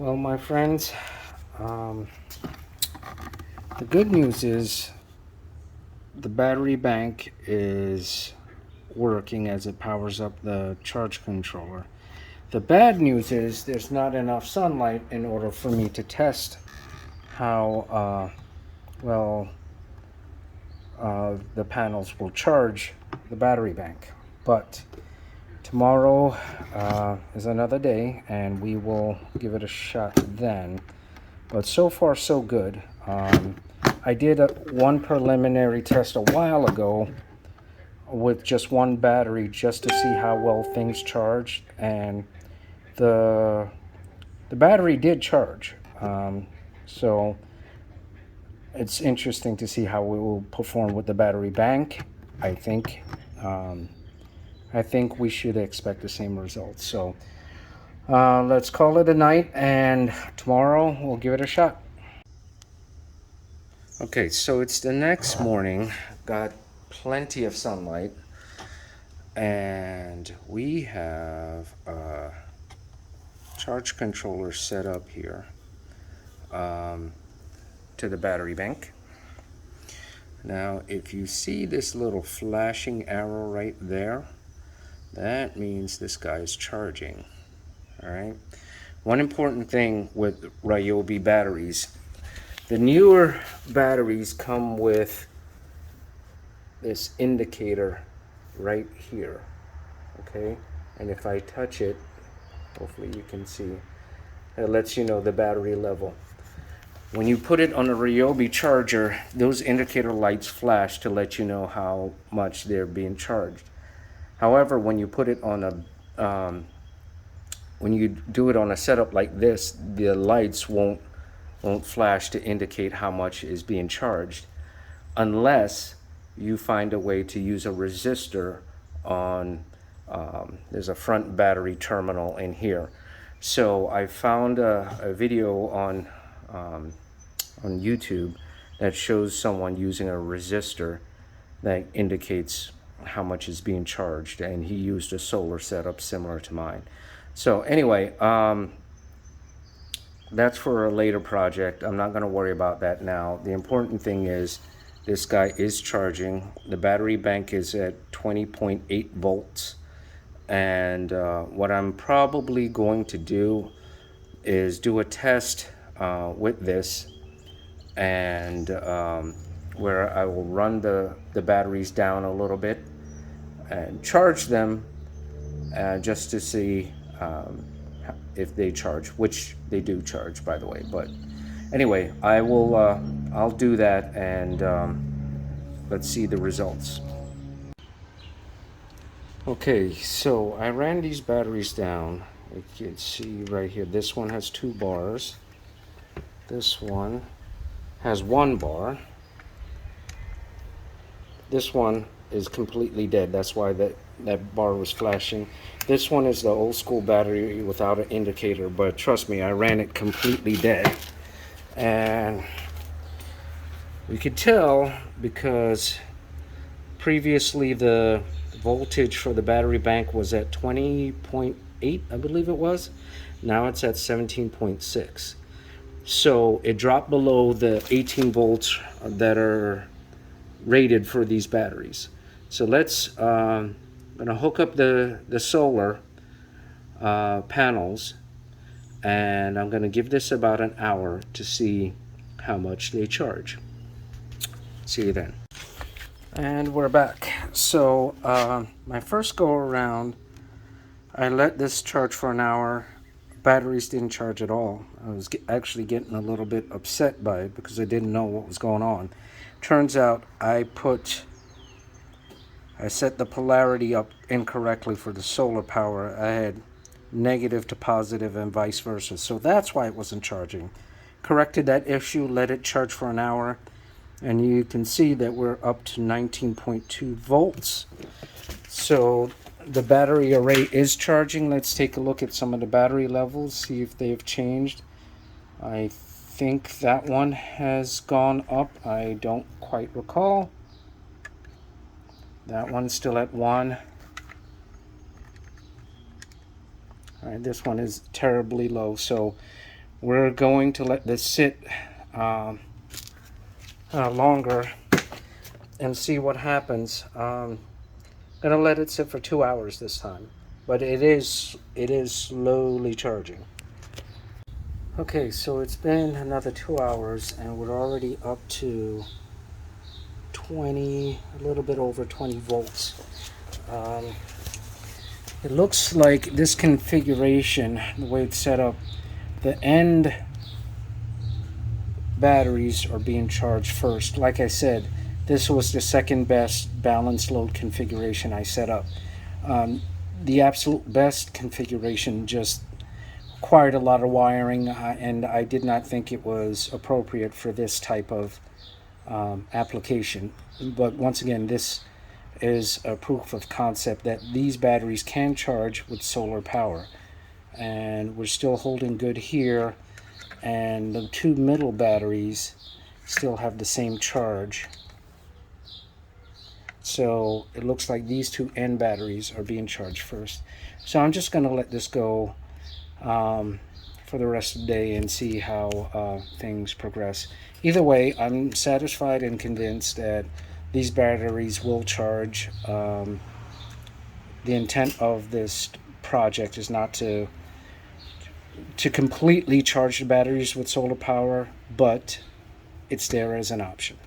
Well, my friends, um, the good news is the battery bank is working as it powers up the charge controller. The bad news is there's not enough sunlight in order for me to test how well the panels will charge the battery bank. But tomorrow is another day and we will give it a shot then. But so far so good. I did one preliminary test a while ago with just one battery just to see how well things charged, and the the battery did charge. So it's interesting to see how we will perform with the battery bank. I think um, I think we should expect the same results. So let's call it a night, and tomorrow we'll give it a shot. Okay, so it's the next morning. Got plenty of sunlight, and we have a charge controller set up here um, to the battery bank. Now, if you see this little flashing arrow right there, that means this guy is charging. All right. One important thing with Ryobi batteries, the newer batteries come with this indicator right here. Okay, and if I touch it, hopefully you can see, it lets you know the battery level. When you put it on a Ryobi charger, those indicator lights flash to let you know how much they're being charged. However, when you put it on when you do it on a setup like this, the lights won't flash to indicate how much is being charged, unless you find a way to use a resistor on. There's a front battery terminal in here. So I found a video on YouTube that shows someone using a resistor that indicates how much is being charged, and he used a solar setup similar to mine. So anyway, that's for a later project. I'm not going to worry about that now. The important thing is this guy is charging. The battery bank is at 20.8 volts. And what I'm probably going to do is do a test with this, and where I will run the batteries down a little bit and charge them just to see if they charge, which they do charge, by the way. But anyway, I'll do that, and let's see the results. Okay, so I ran these batteries down. You can see right here, this one has 2 bars. This one has 1 bar. This one is completely dead. That's why that bar was flashing. This one is the old school battery without an indicator, but trust me, I ran it completely dead. And you could tell because previously the voltage for the battery bank was at 20.8, I believe it was. Now it's at 17.6. So it dropped below the 18 volts that are rated for these batteries. So let's I'm gonna hook up the solar panels, and I'm gonna give this about an hour to see how much they charge. See you then. And we're back. So my first go around, I let this charge for an hour. Batteries didn't charge at all. I was actually getting a little bit upset by it because I didn't know what was going on. Turns out I set the polarity up incorrectly for the solar power. I had negative to positive and vice versa. So that's why it wasn't charging. Corrected that issue, let it charge for an hour, and you can see that we're up to 19.2 volts. So the battery array is charging. Let's take a look at some of the battery levels, see if they've changed. I think that one has gone up. I don't quite recall. That one's still at 1. All right, this one is terribly low. So we're going to let this sit longer and see what happens. Gonna let it sit for 2 hours this time, but it is slowly charging. Okay, so it's been another 2 hours and we're already up to 20, a little bit over 20 volts. It looks like this configuration, the way it's set up, the end batteries are being charged first. Like I said, this was the second best balanced load configuration I set up. The absolute best configuration just required a lot of wiring, and I did not think it was appropriate for this type of application. But once again, this is a proof of concept that these batteries can charge with solar power, and we're still holding good here, and the two middle batteries still have the same charge. So it looks like these two end batteries are being charged first. So I'm just going to let this go for the rest of the day and see how things progress. Either way, I'm satisfied and convinced that these batteries will charge. The intent of this project is not to completely charge the batteries with solar power, but it's there as an option.